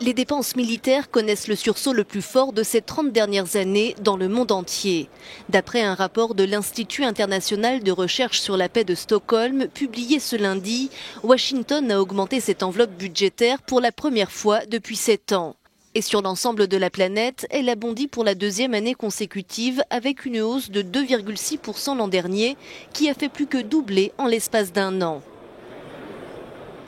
Les dépenses militaires connaissent le sursaut le plus fort de ces 30 dernières années dans le monde entier. D'après un rapport de l'Institut international de recherche sur la paix de Stockholm, publié ce lundi, Washington a augmenté cette enveloppe budgétaire pour la première fois depuis 7 ans. Et sur l'ensemble de la planète, elle a bondi pour la deuxième année consécutive avec une hausse de 2,6% l'an dernier, qui a fait plus que doubler en l'espace d'un an.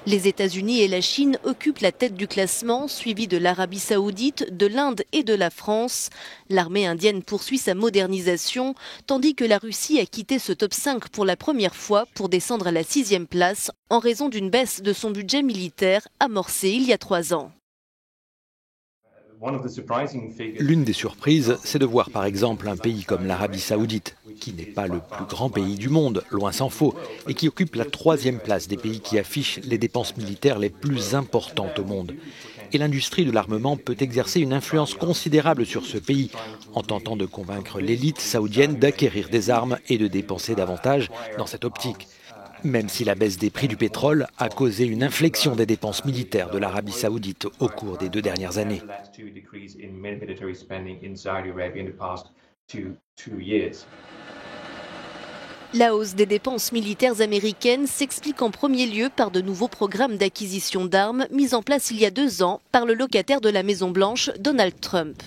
Les États-Unis et la Chine occupent la tête du classement, suivis de l'Arabie saoudite, de l'Inde et de la France. L'armée indienne poursuit sa modernisation, tandis que la Russie a quitté ce top 5 pour la première fois pour descendre à la 6e place en raison d'une baisse de son budget militaire amorcée il y a 3 ans. L'une des surprises, c'est de voir par exemple un pays comme l'Arabie saoudite, qui n'est pas le plus grand pays du monde, loin s'en faut, et qui occupe la 3e place des pays qui affichent les dépenses militaires les plus importantes au monde. Et l'industrie de l'armement peut exercer une influence considérable sur ce pays, en tentant de convaincre l'élite saoudienne d'acquérir des armes et de dépenser davantage dans cette optique. Même si la baisse des prix du pétrole a causé une inflexion des dépenses militaires de l'Arabie saoudite au cours des 2 dernières années. La hausse des dépenses militaires américaines s'explique en premier lieu par de nouveaux programmes d'acquisition d'armes mis en place il y a 2 ans par le locataire de la Maison-Blanche, Donald Trump.